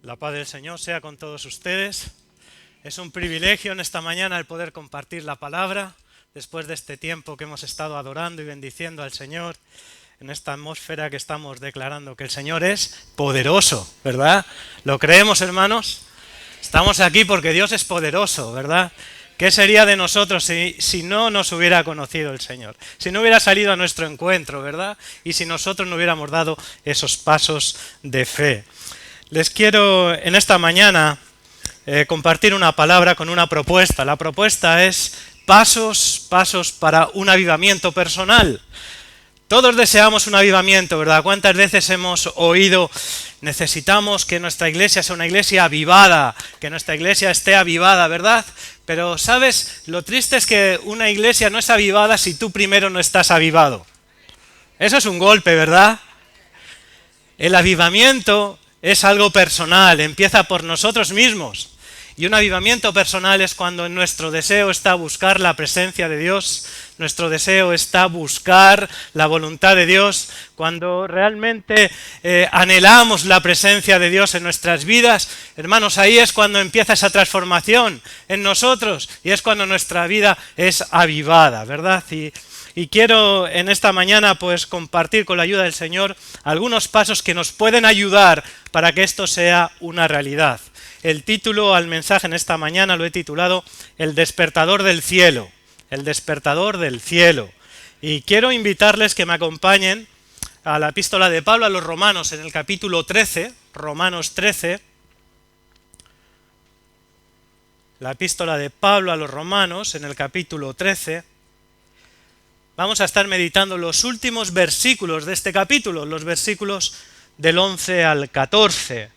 La paz del Señor sea con todos ustedes. Es un privilegio en esta mañana el poder compartir la palabra después de este tiempo que hemos estado adorando y bendiciendo al Señor en esta atmósfera que estamos declarando que el Señor es poderoso, ¿verdad? ¿Lo creemos, hermanos? Estamos aquí porque Dios es poderoso, ¿verdad? ¿Qué sería de nosotros si no nos hubiera conocido el Señor? Si no hubiera salido a nuestro encuentro, ¿verdad? Y si nosotros no hubiéramos dado esos pasos de fe. Les quiero en esta mañana compartir una palabra con una propuesta. La propuesta es pasos para un avivamiento personal. Todos deseamos un avivamiento, ¿verdad? ¿Cuántas veces hemos oído, necesitamos que nuestra iglesia sea una iglesia avivada, que nuestra iglesia esté avivada, ¿verdad? Pero, ¿sabes? Lo triste es que una iglesia no es avivada si tú primero no estás avivado. Eso es un golpe, ¿verdad? El avivamiento es algo personal, empieza por nosotros mismos. Y un avivamiento personal es cuando nuestro deseo está buscar la presencia de Dios, nuestro deseo está buscar la voluntad de Dios, cuando realmente anhelamos la presencia de Dios en nuestras vidas. Hermanos, ahí es cuando empieza esa transformación en nosotros y es cuando nuestra vida es avivada, ¿verdad? Y quiero en esta mañana pues compartir con la ayuda del Señor algunos pasos que nos pueden ayudar para que esto sea una realidad. El título al mensaje en esta mañana lo he titulado El despertador del cielo. El despertador del cielo. Y quiero invitarles que me acompañen a la epístola de Pablo a los Romanos en el capítulo 13, Romanos 13. La epístola de Pablo a los Romanos en el capítulo 13. Vamos a estar meditando los últimos versículos de este capítulo, los versículos del 11 al 14.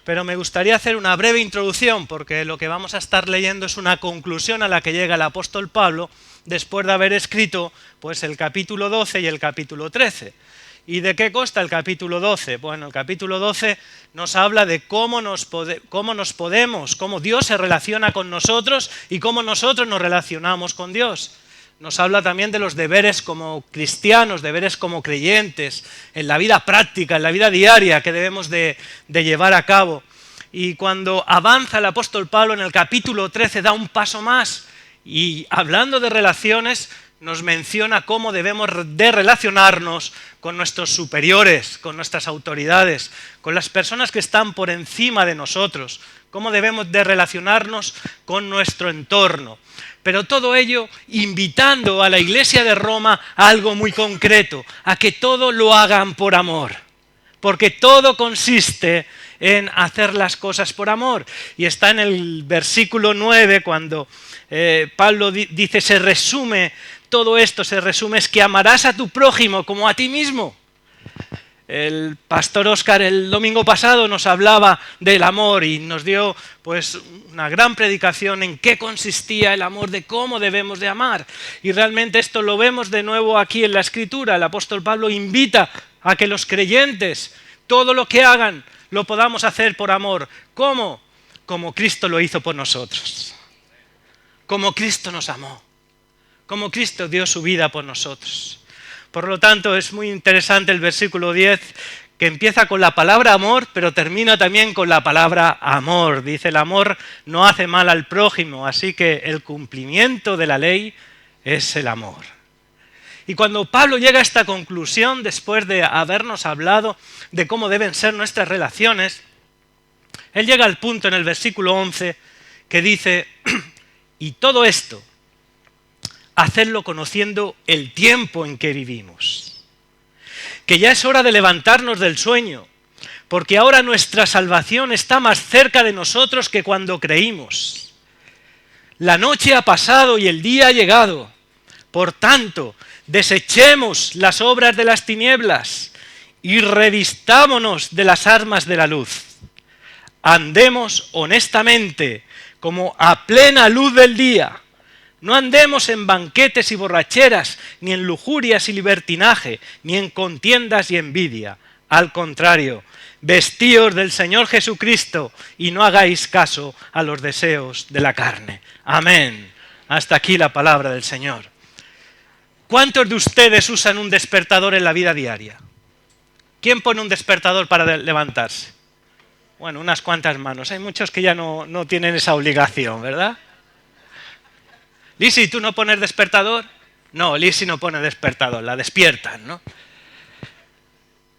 Pero me gustaría hacer una breve introducción porque lo que vamos a estar leyendo es una conclusión a la que llega el apóstol Pablo después de haber escrito pues, el capítulo 12 y el capítulo 13. ¿Y de qué consta el capítulo 12? Bueno, el capítulo 12 nos habla de cómo Dios se relaciona con nosotros y cómo nosotros nos relacionamos con Dios. Nos habla también de los deberes como cristianos, deberes como creyentes, en la vida práctica, en la vida diaria que debemos de llevar a cabo. Y cuando avanza el apóstol Pablo en el capítulo 13 da un paso más y hablando de relaciones nos menciona cómo debemos de relacionarnos con nuestros superiores, con nuestras autoridades, con las personas que están por encima de nosotros, cómo debemos de relacionarnos con nuestro entorno. Pero todo ello invitando a la Iglesia de Roma a algo muy concreto, a que todo lo hagan por amor, porque todo consiste en hacer las cosas por amor. Y está en el versículo 9 cuando Pablo dice, todo esto se resume, es que amarás a tu prójimo como a ti mismo. El pastor Óscar el domingo pasado nos hablaba del amor y nos dio pues una gran predicación en qué consistía el amor, de cómo debemos de amar. Y realmente esto lo vemos de nuevo aquí en la Escritura. El apóstol Pablo invita a que los creyentes, todo lo que hagan, lo podamos hacer por amor. ¿Cómo? Como Cristo lo hizo por nosotros. Como Cristo nos amó. Como Cristo dio su vida por nosotros. Por lo tanto, es muy interesante el versículo 10, que empieza con la palabra amor, pero termina también con la palabra amor. Dice, el amor no hace mal al prójimo, así que el cumplimiento de la ley es el amor. Y cuando Pablo llega a esta conclusión, después de habernos hablado de cómo deben ser nuestras relaciones, él llega al punto en el versículo 11 que dice, y todo esto, hacedlo conociendo el tiempo en que vivimos. Que ya es hora de levantarnos del sueño, porque ahora nuestra salvación está más cerca de nosotros que cuando creímos. La noche ha pasado y el día ha llegado. Por tanto, desechemos las obras de las tinieblas y revistámonos de las armas de la luz. Andemos honestamente como a plena luz del día. No andemos en banquetes y borracheras, ni en lujurias y libertinaje, ni en contiendas y envidia. Al contrario, vestíos del Señor Jesucristo y no hagáis caso a los deseos de la carne. Amén. Hasta aquí la palabra del Señor. ¿Cuántos de ustedes usan un despertador en la vida diaria? ¿Quién pone un despertador para levantarse? Bueno, unas cuantas manos. Hay muchos que ya no tienen esa obligación, ¿verdad? Lisi, ¿tú no pones despertador? No, Lisi no pone despertador, la despiertan, ¿no?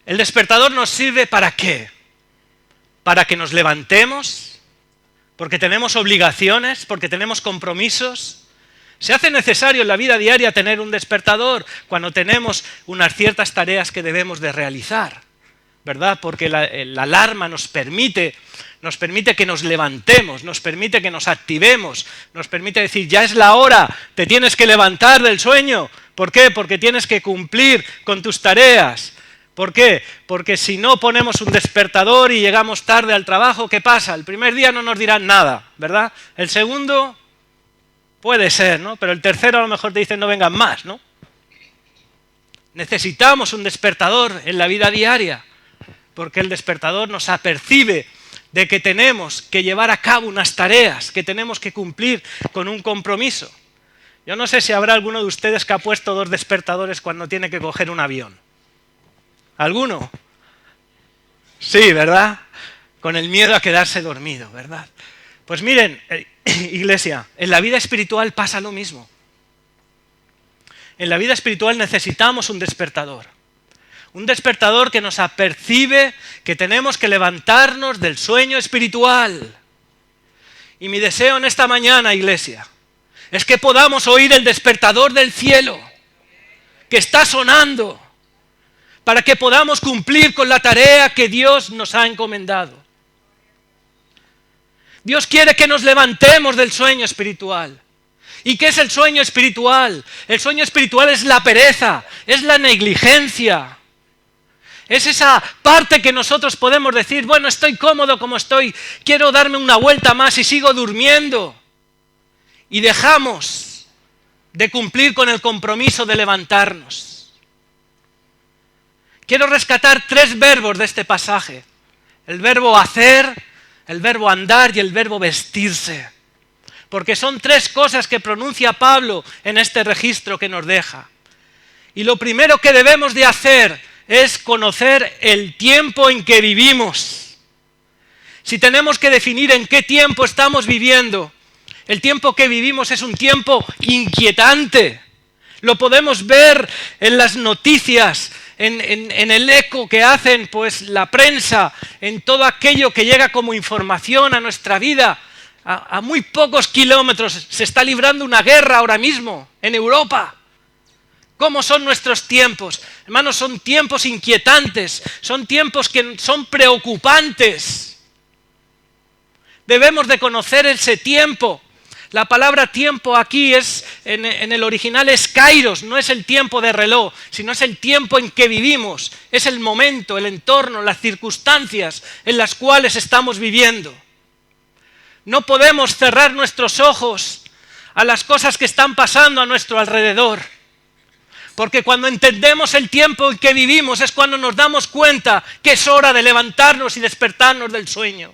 ¿El despertador nos sirve para qué? Para que nos levantemos, porque tenemos obligaciones, porque tenemos compromisos. Se hace necesario en la vida diaria tener un despertador cuando tenemos unas ciertas tareas que debemos de realizar, ¿verdad? Porque la alarma nos permite que nos levantemos, nos permite que nos activemos, nos permite decir, ya es la hora, te tienes que levantar del sueño. ¿Por qué? Porque tienes que cumplir con tus tareas. ¿Por qué? Porque si no ponemos un despertador y llegamos tarde al trabajo, ¿qué pasa? El primer día no nos dirán nada, ¿verdad? El segundo puede ser, ¿no? Pero el tercero a lo mejor te dicen no vengan más, ¿no? Necesitamos un despertador en la vida diaria, porque el despertador nos apercibe de que tenemos que llevar a cabo unas tareas, que tenemos que cumplir con un compromiso. Yo no sé si habrá alguno de ustedes que ha puesto 2 despertadores cuando tiene que coger un avión. ¿Alguno? Sí, ¿verdad? Con el miedo a quedarse dormido, ¿verdad? Pues miren, iglesia, en la vida espiritual pasa lo mismo. En la vida espiritual necesitamos un despertador. Un despertador que nos apercibe que tenemos que levantarnos del sueño espiritual. Y mi deseo en esta mañana, iglesia, es que podamos oír el despertador del cielo, que está sonando, para que podamos cumplir con la tarea que Dios nos ha encomendado. Dios quiere que nos levantemos del sueño espiritual. ¿Y qué es el sueño espiritual? El sueño espiritual es la pereza, es la negligencia. Es esa parte que nosotros podemos decir, bueno, estoy cómodo como estoy, quiero darme una vuelta más y sigo durmiendo. Y dejamos de cumplir con el compromiso de levantarnos. Quiero rescatar 3 verbos de este pasaje. El verbo hacer, el verbo andar y el verbo vestirse. Porque son 3 cosas que pronuncia Pablo en este registro que nos deja. Y lo primero que debemos de hacer es conocer el tiempo en que vivimos. Si tenemos que definir en qué tiempo estamos viviendo, el tiempo que vivimos es un tiempo inquietante. Lo podemos ver en las noticias, en el eco que hacen pues la prensa, en todo aquello que llega como información a nuestra vida. A muy pocos kilómetros se está librando una guerra ahora mismo en Europa. ¿Cómo son nuestros tiempos? Hermanos, son tiempos inquietantes, son tiempos que son preocupantes. Debemos de conocer ese tiempo. La palabra tiempo aquí en el original es kairos, no es el tiempo de reloj, sino es el tiempo en que vivimos, es el momento, el entorno, las circunstancias en las cuales estamos viviendo. No podemos cerrar nuestros ojos a las cosas que están pasando a nuestro alrededor, porque cuando entendemos el tiempo en que vivimos es cuando nos damos cuenta que es hora de levantarnos y despertarnos del sueño.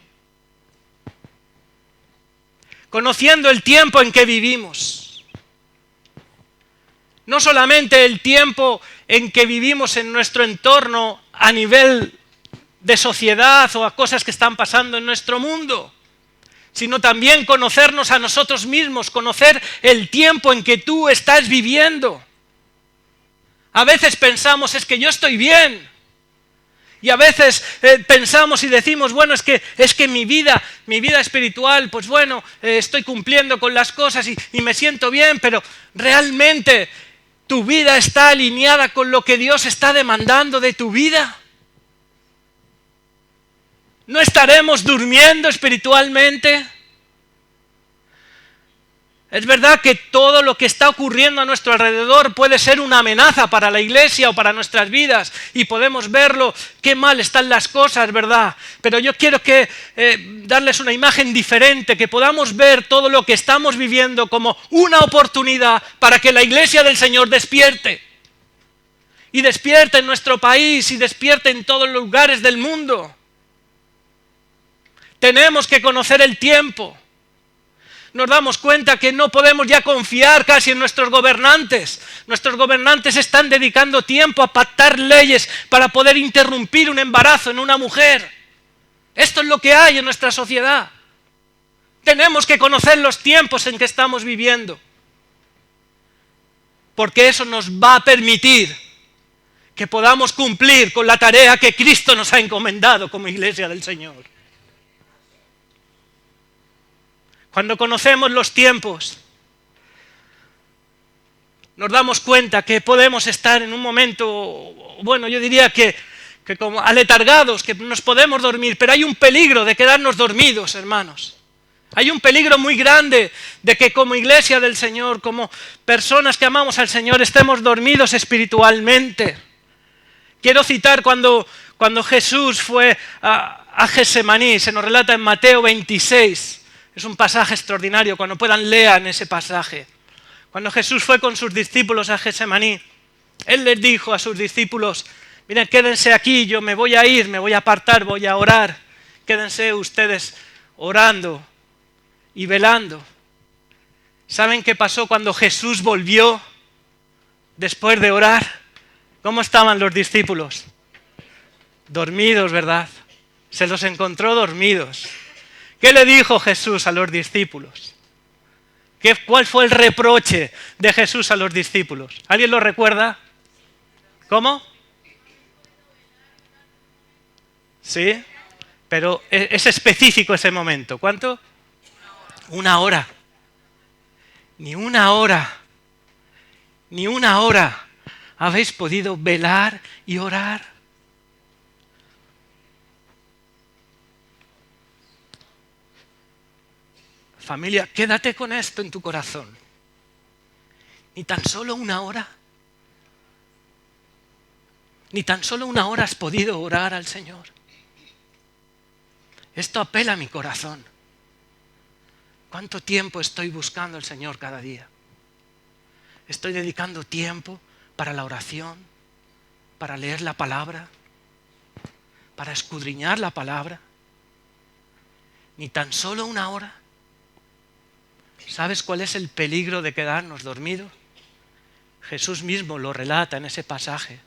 Conociendo el tiempo en que vivimos. No solamente el tiempo en que vivimos en nuestro entorno a nivel de sociedad o a cosas que están pasando en nuestro mundo, sino también conocernos a nosotros mismos, conocer el tiempo en que tú estás viviendo. A veces pensamos, es que yo estoy bien. Y a veces pensamos y decimos, bueno, es que mi vida espiritual, pues bueno, estoy cumpliendo con las cosas y me siento bien, pero realmente tu vida está alineada con lo que Dios está demandando de tu vida. ¿No estaremos durmiendo espiritualmente? Es verdad que todo lo que está ocurriendo a nuestro alrededor puede ser una amenaza para la iglesia o para nuestras vidas y podemos verlo, qué mal están las cosas, ¿verdad? Pero yo quiero darles una imagen diferente, que podamos ver todo lo que estamos viviendo como una oportunidad para que la iglesia del Señor despierte. Y despierte en nuestro país y despierte en todos los lugares del mundo. Tenemos que conocer el tiempo. Nos damos cuenta que no podemos ya confiar casi en nuestros gobernantes. Nuestros gobernantes están dedicando tiempo a pactar leyes para poder interrumpir un embarazo en una mujer. Esto es lo que hay en nuestra sociedad. Tenemos que conocer los tiempos en que estamos viviendo, porque eso nos va a permitir que podamos cumplir con la tarea que Cristo nos ha encomendado como Iglesia del Señor. Cuando conocemos los tiempos, nos damos cuenta que podemos estar en un momento, bueno, yo diría que como aletargados, que nos podemos dormir, pero hay un peligro de quedarnos dormidos, hermanos. Hay un peligro muy grande de que como Iglesia del Señor, como personas que amamos al Señor, estemos dormidos espiritualmente. Quiero citar cuando Jesús fue a Getsemaní, se nos relata en Mateo 26, es un pasaje extraordinario, cuando puedan lean ese pasaje. Cuando Jesús fue con sus discípulos a Getsemaní, Él les dijo a sus discípulos, miren, quédense aquí, yo me voy a ir, me voy a apartar, voy a orar, quédense ustedes orando y velando. ¿Saben qué pasó cuando Jesús volvió después de orar? ¿Cómo estaban los discípulos? Dormidos, ¿verdad? Se los encontró dormidos. ¿Qué le dijo Jesús a los discípulos? ¿Cuál fue el reproche de Jesús a los discípulos? ¿Alguien lo recuerda? ¿Cómo? ¿Sí? Pero es específico ese momento. ¿Cuánto? 1 hora. Ni 1 hora. Ni 1 hora habéis podido velar y orar. Familia, quédate con esto en tu corazón. Ni tan solo 1 hora. Ni tan solo 1 hora has podido orar al Señor. Esto apela a mi corazón. ¿Cuánto tiempo estoy buscando al Señor cada día? Estoy dedicando tiempo para la oración, para leer la palabra, para escudriñar la palabra. Ni tan solo 1 hora. ¿Sabes cuál es el peligro de quedarnos dormidos? Jesús mismo lo relata en ese pasaje.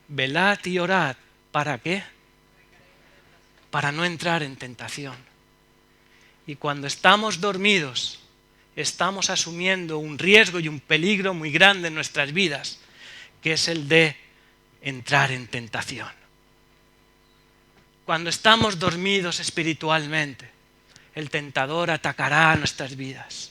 Velad y orad. ¿Para qué? Para no entrar en tentación. Y cuando estamos dormidos, estamos asumiendo un riesgo y un peligro muy grande en nuestras vidas, que es el de entrar en tentación. Cuando estamos dormidos espiritualmente, el tentador atacará a nuestras vidas.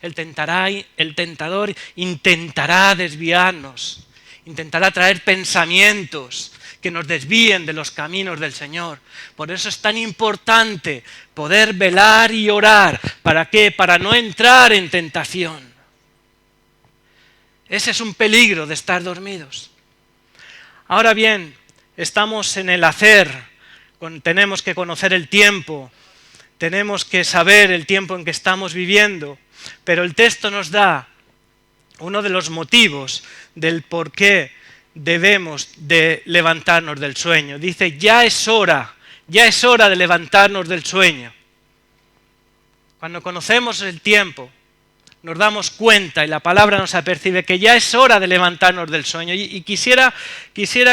El tentador intentará desviarnos, intentará traer pensamientos que nos desvíen de los caminos del Señor. Por eso es tan importante poder velar y orar. ¿Para qué? Para no entrar en tentación. Ese es un peligro de estar dormidos. Ahora bien, estamos en el hacer, tenemos que conocer el tiempo, tenemos que saber el tiempo en que estamos viviendo, pero el texto nos da uno de los motivos del por qué debemos de levantarnos del sueño. Dice, ya es hora de levantarnos del sueño. Cuando conocemos el tiempo, nos damos cuenta y la palabra nos apercibe que ya es hora de levantarnos del sueño. Y quisiera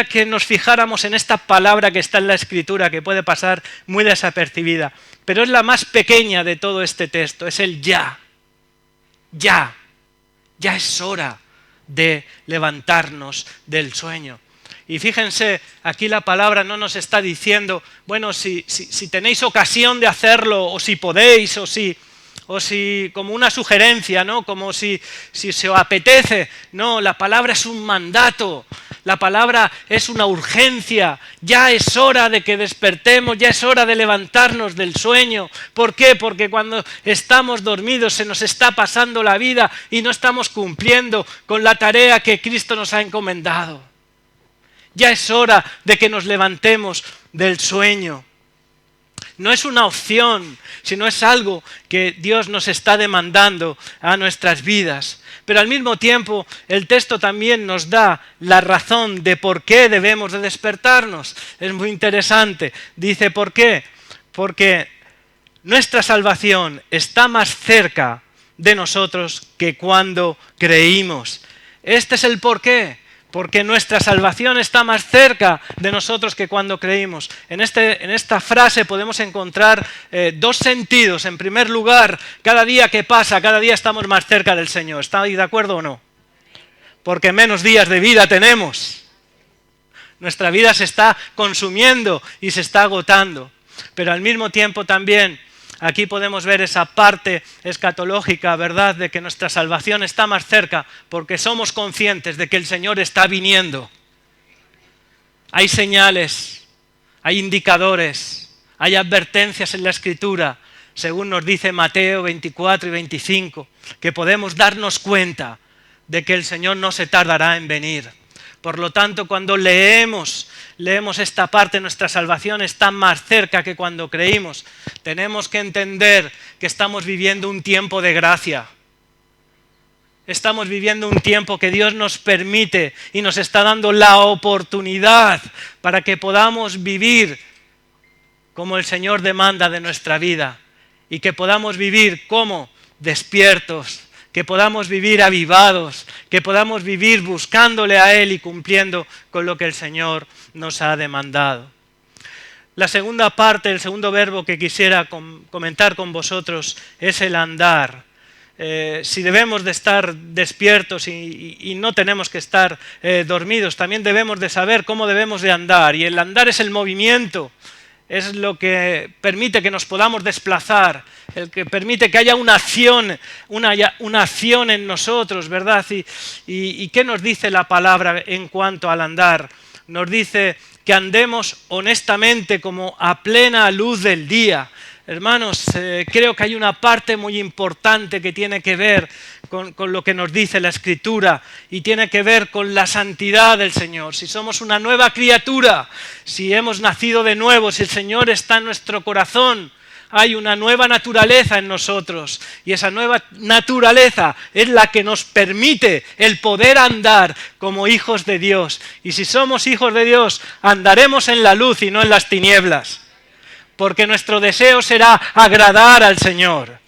que nos fijáramos en esta palabra que está en la Escritura, que puede pasar muy desapercibida, pero es la más pequeña de todo este texto, es el ya. Ya es hora de levantarnos del sueño. Y fíjense, aquí la palabra no nos está diciendo, bueno, si tenéis ocasión de hacerlo, o si podéis, o si como una sugerencia, ¿no? Como si se os apetece. No, la palabra es un mandato, la palabra es una urgencia. Ya es hora de que despertemos, ya es hora de levantarnos del sueño. ¿Por qué? Porque cuando estamos dormidos se nos está pasando la vida y no estamos cumpliendo con la tarea que Cristo nos ha encomendado. Ya es hora de que nos levantemos del sueño. No es una opción, sino es algo que Dios nos está demandando a nuestras vidas. Pero al mismo tiempo, el texto también nos da la razón de por qué debemos de despertarnos. Es muy interesante. Dice, ¿por qué? Porque nuestra salvación está más cerca de nosotros que cuando creímos. Este es el por qué. porque nuestra salvación está más cerca de nosotros que cuando creímos. En esta frase podemos encontrar dos sentidos. En primer lugar, cada día que pasa, cada día estamos más cerca del Señor. ¿Estáis de acuerdo o no? Porque menos días de vida tenemos. Nuestra vida se está consumiendo y se está agotando. Pero al mismo tiempo también aquí podemos ver esa parte escatológica, ¿verdad?, de que nuestra salvación está más cerca porque somos conscientes de que el Señor está viniendo. Hay señales, hay indicadores, hay advertencias en la Escritura, según nos dice Mateo 24 y 25, que podemos darnos cuenta de que el Señor no se tardará en venir. Por lo tanto, cuando leemos esta parte, nuestra salvación está más cerca que cuando creímos. Tenemos que entender que estamos viviendo un tiempo de gracia. Estamos viviendo un tiempo que Dios nos permite y nos está dando la oportunidad para que podamos vivir como el Señor demanda de nuestra vida y que podamos vivir como despiertos, que podamos vivir avivados, que podamos vivir buscándole a Él y cumpliendo con lo que el Señor nos ha demandado. La segunda parte, el segundo verbo que quisiera comentar con vosotros es el andar. Si debemos de estar despiertos y no tenemos que estar dormidos, también debemos de saber cómo debemos de andar. Y el andar es el movimiento, es lo que permite que nos podamos desplazar, el que permite que haya una acción en nosotros, ¿verdad? ¿Y qué nos dice la palabra en cuanto al andar? Nos dice que andemos honestamente como a plena luz del día. Hermanos, creo que hay una parte muy importante que tiene que ver con lo que nos dice la Escritura y tiene que ver con la santidad del Señor. Si somos una nueva criatura, si hemos nacido de nuevo, si el Señor está en nuestro corazón, hay una nueva naturaleza en nosotros y esa nueva naturaleza es la que nos permite el poder andar como hijos de Dios. Y si somos hijos de Dios, andaremos en la luz y no en las tinieblas. Porque nuestro deseo será agradar al Señor.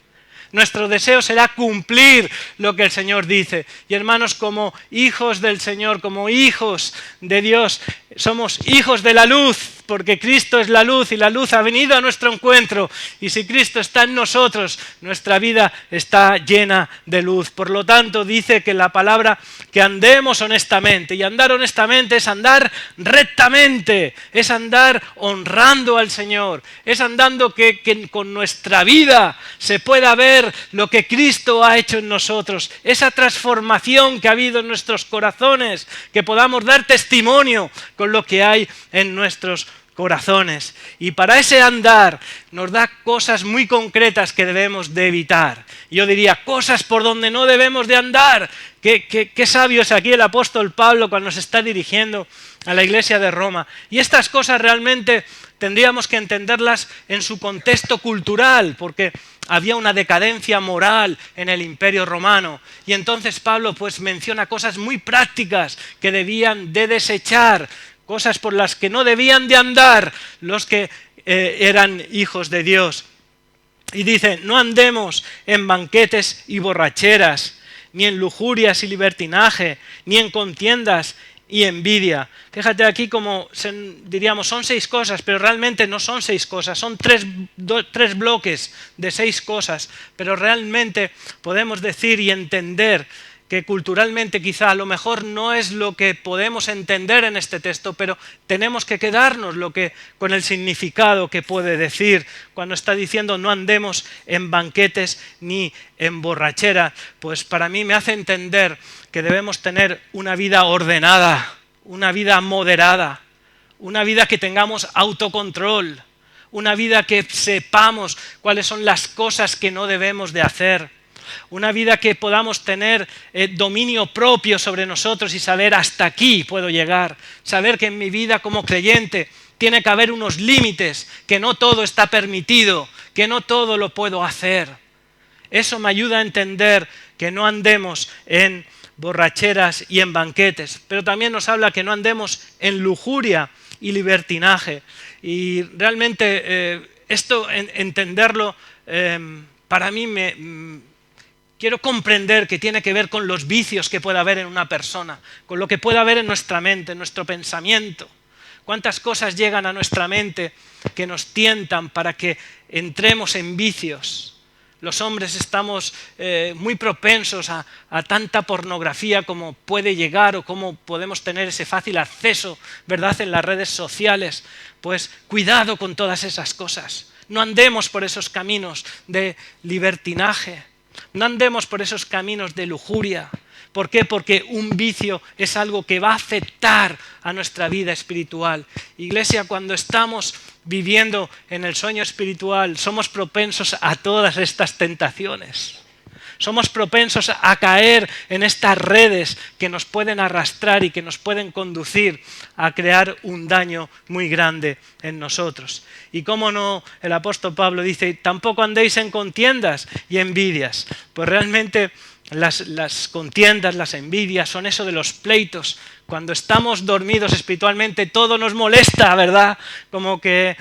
Nuestro deseo será cumplir lo que el Señor dice. Y hermanos, como hijos del Señor, como hijos de Dios, somos hijos de la luz, porque Cristo es la luz y la luz ha venido a nuestro encuentro. Y si Cristo está en nosotros, nuestra vida está llena de luz. Por lo tanto, dice que la palabra que andemos honestamente. Y andar honestamente es andar rectamente, es andar honrando al Señor, es andando que con nuestra vida se pueda ver lo que Cristo ha hecho en nosotros, esa transformación que ha habido en nuestros corazones, que podamos dar testimonio con lo que hay en nuestros corazones. Y para ese andar nos da cosas muy concretas que debemos de evitar. Yo diría, cosas por donde no debemos de andar. Qué sabio es aquí el apóstol Pablo cuando se está dirigiendo a la iglesia de Roma. Y estas cosas realmente tendríamos que entenderlas en su contexto cultural, porque había una decadencia moral en el Imperio Romano. Y entonces Pablo pues menciona cosas muy prácticas que debían de desechar, cosas por las que no debían de andar los que eran hijos de Dios. Y dice, no andemos en banquetes y borracheras, ni en lujurias y libertinaje, ni en contiendas y envidia. Fíjate aquí como diríamos son 6 cosas, pero realmente no son 6 cosas, son tres bloques de 6 cosas, pero realmente podemos decir y entender que culturalmente quizá a lo mejor no es lo que podemos entender en este texto, pero tenemos que quedarnos con el significado que puede decir cuando está diciendo no andemos en banquetes ni en borrachera. Pues para mí me hace entender que debemos tener una vida ordenada, una vida moderada, una vida que tengamos autocontrol, una vida que sepamos cuáles son las cosas que no debemos de hacer. Una vida que podamos tener dominio propio sobre nosotros y saber hasta aquí puedo llegar. Saber que en mi vida como creyente tiene que haber unos límites, que no todo está permitido, que no todo lo puedo hacer. Eso me ayuda a entender que no andemos en borracheras y en banquetes, pero también nos habla que no andemos en lujuria y libertinaje. Y realmente esto, entenderlo, para mí quiero comprender que tiene que ver con los vicios que pueda haber en una persona, con lo que pueda haber en nuestra mente, en nuestro pensamiento. Cuántas cosas llegan a nuestra mente que nos tientan para que entremos en vicios. Los hombres estamos muy propensos a tanta pornografía como puede llegar o como podemos tener ese fácil acceso, ¿verdad?, en las redes sociales. Pues cuidado con todas esas cosas. No andemos por esos caminos de libertinaje. No andemos por esos caminos de lujuria. ¿Por qué? Porque un vicio es algo que va a afectar a nuestra vida espiritual. Iglesia, cuando estamos viviendo en el sueño espiritual, somos propensos a todas estas tentaciones. Somos propensos a caer en estas redes que nos pueden arrastrar y que nos pueden conducir a crear un daño muy grande en nosotros. Y cómo no, el apóstol Pablo dice, tampoco andéis en contiendas y envidias. Pues realmente las contiendas, las envidias son eso de los pleitos. Cuando estamos dormidos espiritualmente todo nos molesta, ¿verdad? Como que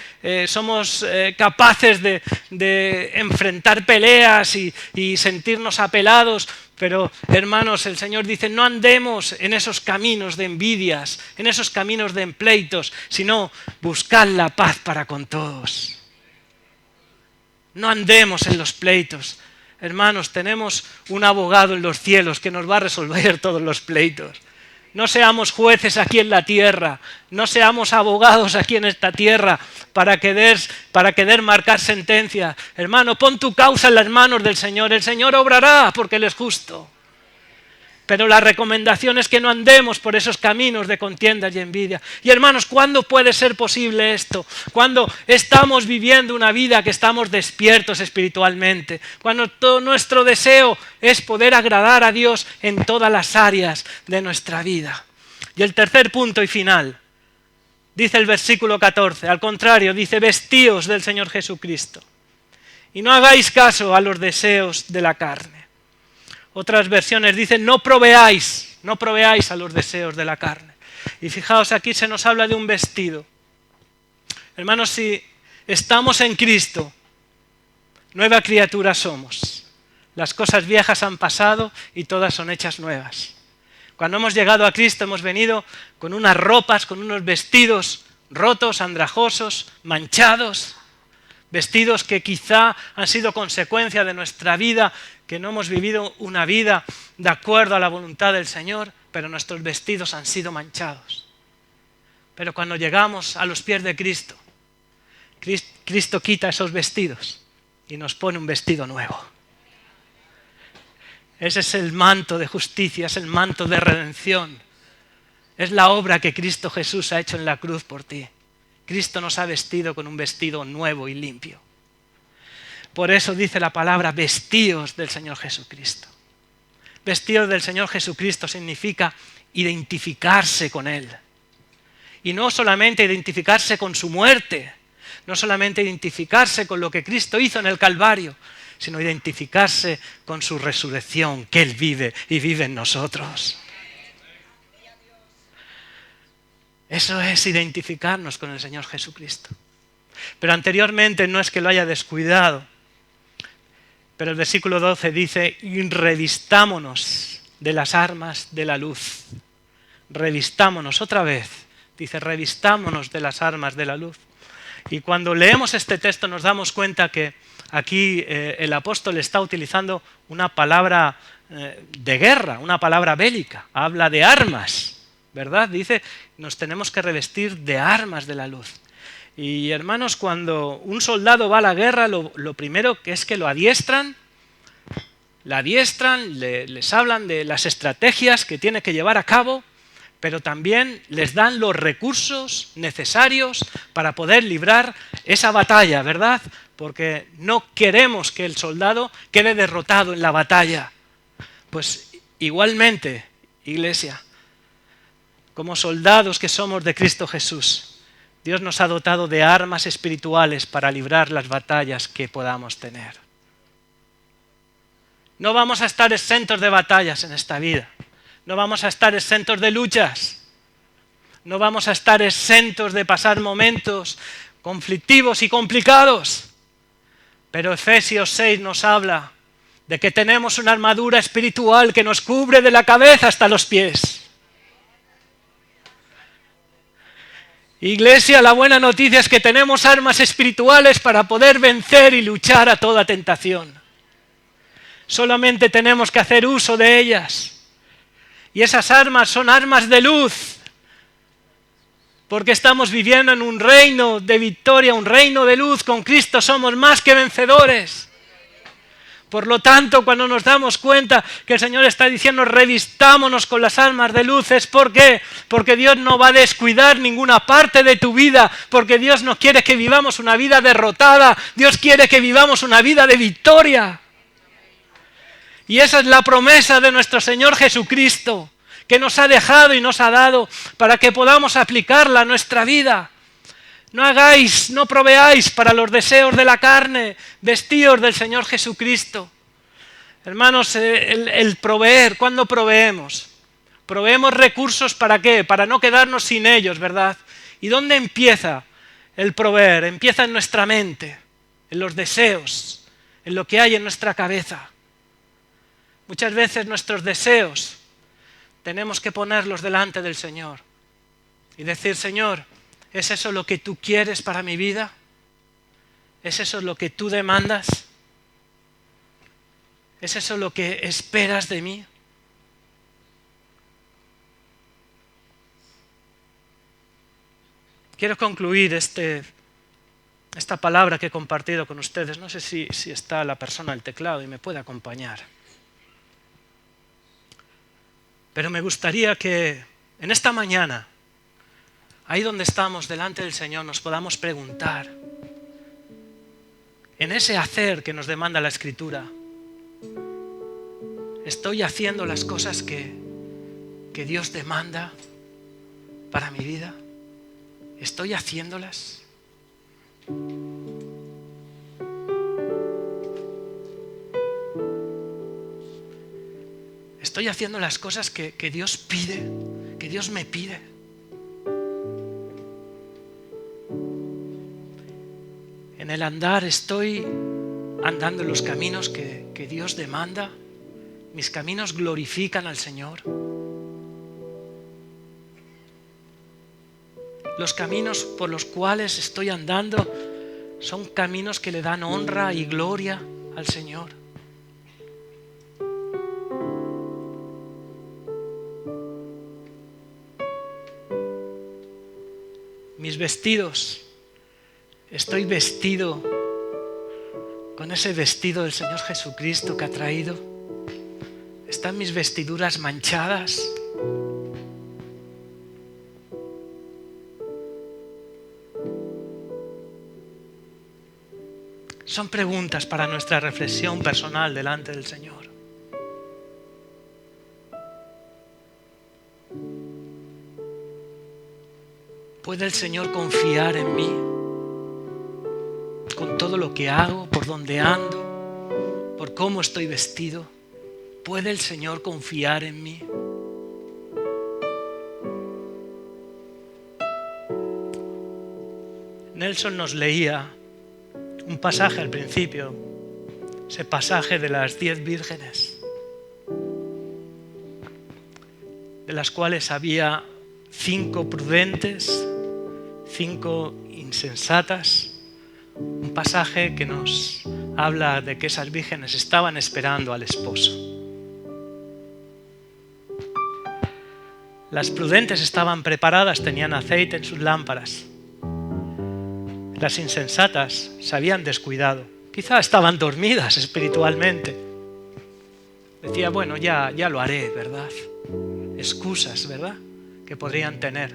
somos capaces de enfrentar peleas y sentirnos apelados. Pero hermanos, el Señor dice, no andemos en esos caminos de envidias, en esos caminos de pleitos, sino buscad la paz para con todos. No andemos en los pleitos. Hermanos, tenemos un abogado en los cielos que nos va a resolver todos los pleitos. No seamos jueces aquí en la tierra, no seamos abogados aquí en esta tierra para querer marcar sentencia. Hermano, pon tu causa en las manos del Señor, el Señor obrará porque Él es justo. Pero la recomendación es que no andemos por esos caminos de contiendas y envidia. Y hermanos, ¿cuándo puede ser posible esto? Cuando estamos viviendo una vida que estamos despiertos espiritualmente. Cuando todo nuestro deseo es poder agradar a Dios en todas las áreas de nuestra vida. Y el tercer punto y final, dice el versículo 14, al contrario, dice, vestíos del Señor Jesucristo. Y no hagáis caso a los deseos de la carne. Otras versiones dicen, no proveáis a los deseos de la carne. Y fijaos, aquí se nos habla de un vestido. Hermanos, si estamos en Cristo, nueva criatura somos. Las cosas viejas han pasado y todas son hechas nuevas. Cuando hemos llegado a Cristo hemos venido con unas ropas, con unos vestidos rotos, andrajosos, manchados. Vestidos que quizá han sido consecuencia de nuestra vida, que no hemos vivido una vida de acuerdo a la voluntad del Señor, pero nuestros vestidos han sido manchados. Pero cuando llegamos a los pies de Cristo, Cristo quita esos vestidos y nos pone un vestido nuevo. Ese es el manto de justicia, es el manto de redención. Es la obra que Cristo Jesús ha hecho en la cruz por ti. Cristo nos ha vestido con un vestido nuevo y limpio. Por eso dice la palabra, vestíos del Señor Jesucristo. Vestíos del Señor Jesucristo significa identificarse con Él. Y no solamente identificarse con su muerte, no solamente identificarse con lo que Cristo hizo en el Calvario, sino identificarse con su resurrección, que Él vive y vive en nosotros. Eso es identificarnos con el Señor Jesucristo. Pero anteriormente no es que lo haya descuidado, pero el versículo 12 dice, y revistámonos de las armas de la luz. Revistámonos otra vez, dice, revistámonos de las armas de la luz. Y cuando leemos este texto nos damos cuenta que aquí el apóstol está utilizando una palabra de guerra, una palabra bélica, habla de armas. ¿Verdad? Dice, nos tenemos que revestir de armas de la luz. Y hermanos, cuando un soldado va a la guerra, lo primero que es que lo adiestran, les hablan de las estrategias que tiene que llevar a cabo, pero también les dan los recursos necesarios para poder librar esa batalla, ¿verdad? Porque no queremos que el soldado quede derrotado en la batalla. Pues igualmente, iglesia, como soldados que somos de Cristo Jesús, Dios nos ha dotado de armas espirituales para librar las batallas que podamos tener. No vamos a estar exentos de batallas en esta vida. No vamos a estar exentos de luchas. No vamos a estar exentos de pasar momentos conflictivos y complicados. Pero Efesios 6 nos habla de que tenemos una armadura espiritual que nos cubre de la cabeza hasta los pies. Iglesia, la buena noticia es que tenemos armas espirituales para poder vencer y luchar a toda tentación. Solamente tenemos que hacer uso de ellas. Y esas armas son armas de luz, porque estamos viviendo en un reino de victoria, un reino de luz. Con Cristo somos más que vencedores. Por lo tanto, cuando nos damos cuenta que el Señor está diciendo revistámonos con las armas de luz, ¿es por qué? Porque Dios no va a descuidar ninguna parte de tu vida, porque Dios no quiere que vivamos una vida derrotada, Dios quiere que vivamos una vida de victoria. Y esa es la promesa de nuestro Señor Jesucristo, que nos ha dejado y nos ha dado para que podamos aplicarla a nuestra vida. No proveáis para los deseos de la carne, vestíos del Señor Jesucristo. Hermanos, el proveer, ¿cuándo proveemos? Proveemos recursos, ¿para qué? Para no quedarnos sin ellos, ¿verdad? ¿Y dónde empieza el proveer? Empieza en nuestra mente, en los deseos, en lo que hay en nuestra cabeza. Muchas veces nuestros deseos tenemos que ponerlos delante del Señor y decir, Señor, ¿es eso lo que tú quieres para mi vida? ¿Es eso lo que tú demandas? ¿Es eso lo que esperas de mí? Quiero concluir esta palabra que he compartido con ustedes. No sé si está la persona al teclado y me puede acompañar. Pero me gustaría que en esta mañana, ahí donde estamos delante del Señor, nos podamos preguntar, en ese hacer que nos demanda la Escritura, ¿estoy haciendo las cosas que Dios demanda para mi vida? ¿Estoy haciéndolas? ¿Estoy haciendo las cosas que Dios pide, que Dios me pide? En el andar, ¿estoy andando en los caminos que Dios demanda? ¿Mis caminos glorifican al Señor? Los caminos por los cuales estoy andando son caminos que le dan honra y gloria al Señor. Mis vestidos, estoy vestido con ese vestido del Señor Jesucristo que ha traído. ¿Están mis vestiduras manchadas? Son preguntas para nuestra reflexión personal delante del Señor. ¿Puede el Señor confiar en mí con todo lo que hago, por donde ando, por cómo estoy vestido? ¿Puede el Señor confiar en mí? Nelson nos leía un pasaje al principio, ese pasaje de las 10 vírgenes, de las cuales había 5 prudentes, 5 insensatas. Un pasaje que nos habla de que esas vírgenes estaban esperando al esposo. Las prudentes estaban preparadas, tenían aceite en sus lámparas. Las insensatas se habían descuidado. Quizá estaban dormidas espiritualmente. Decía, bueno, ya lo haré, ¿verdad? Excusas, ¿verdad?, que podrían tener.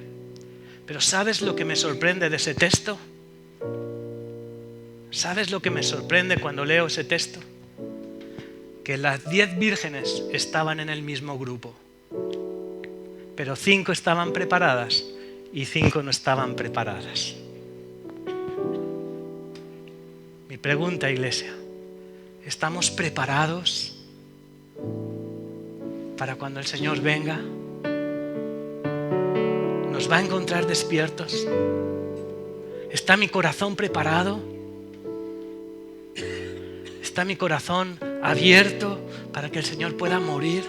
Pero ¿sabes lo que me sorprende de ese texto? ¿Sabes lo que me sorprende cuando leo ese texto? Que las 10 vírgenes estaban en el mismo grupo, pero 5 estaban preparadas y 5 no estaban preparadas. Mi pregunta, iglesia, ¿estamos preparados para cuando el Señor venga? ¿Nos va a encontrar despiertos? ¿Está mi corazón preparado? ¿Está mi corazón abierto para que el Señor pueda morir,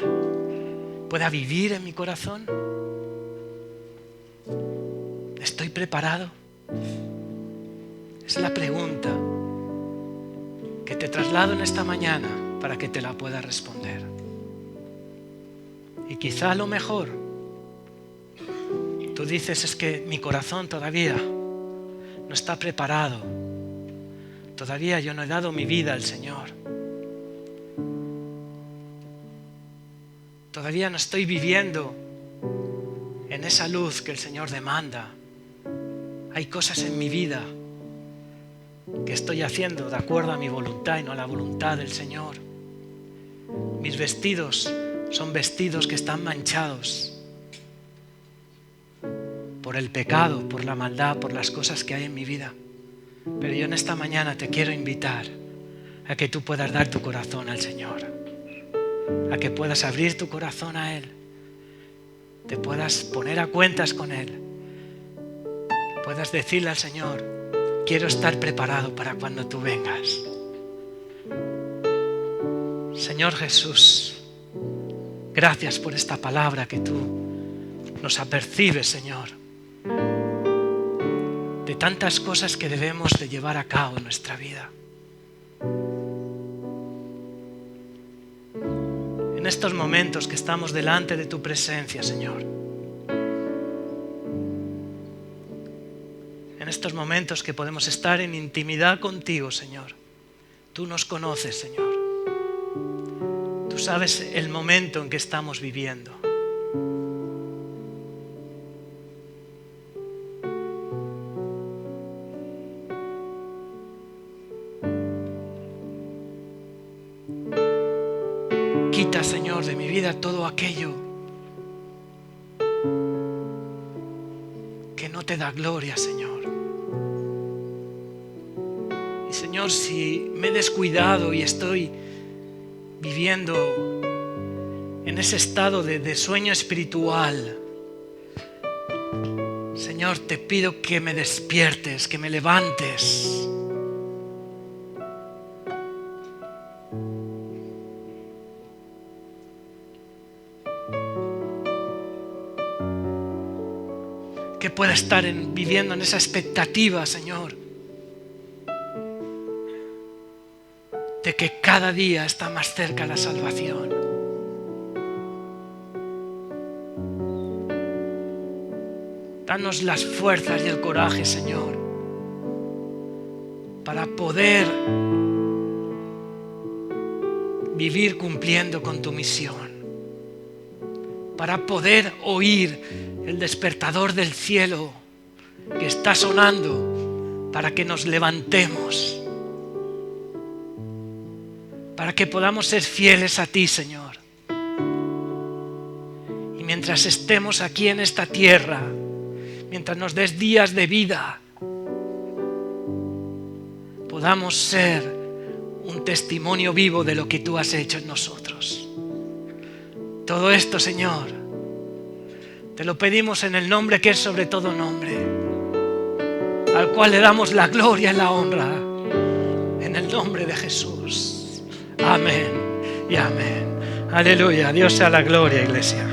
pueda vivir en mi corazón? ¿Estoy preparado? Es la pregunta que te traslado en esta mañana para que te la puedas responder. Y quizá a lo mejor tú dices, es que mi corazón todavía no está preparado. Todavía yo no he dado mi vida al Señor. Todavía no estoy viviendo en esa luz que el Señor demanda. Hay cosas en mi vida que estoy haciendo de acuerdo a mi voluntad y no a la voluntad del Señor. Mis vestidos son vestidos que están manchados por el pecado, por la maldad, por las cosas que hay en mi vida. Pero yo en esta mañana te quiero invitar a que tú puedas dar tu corazón al Señor, a que puedas abrir tu corazón a Él, te puedas poner a cuentas con Él, puedas decirle al Señor, quiero estar preparado para cuando tú vengas. Señor Jesús, gracias por esta palabra que tú nos apercibes, Señor, de tantas cosas que debemos de llevar a cabo en nuestra vida. En estos momentos que estamos delante de tu presencia, Señor, en estos momentos que podemos estar en intimidad contigo, Señor, tú nos conoces, Señor. Tú sabes el momento en que estamos viviendo. Quita, Señor, de mi vida todo aquello que no te da gloria, Señor. Y Señor, si me he descuidado y estoy viviendo en ese estado de sueño espiritual, Señor, te pido que me despiertes, que me levantes. Que pueda estar viviendo en esa expectativa, Señor, de que cada día está más cerca la salvación. Danos las fuerzas y el coraje, Señor, para poder vivir cumpliendo con tu misión, para poder oír el despertador del cielo que está sonando para que nos levantemos, para que podamos ser fieles a ti, Señor. Y mientras estemos aquí en esta tierra, mientras nos des días de vida, podamos ser un testimonio vivo de lo que tú has hecho en nosotros. Todo esto, Señor, te lo pedimos en el nombre que es sobre todo nombre, al cual le damos la gloria y la honra, en el nombre de Jesús. Amén y amén. Aleluya. Dios sea la gloria, iglesia.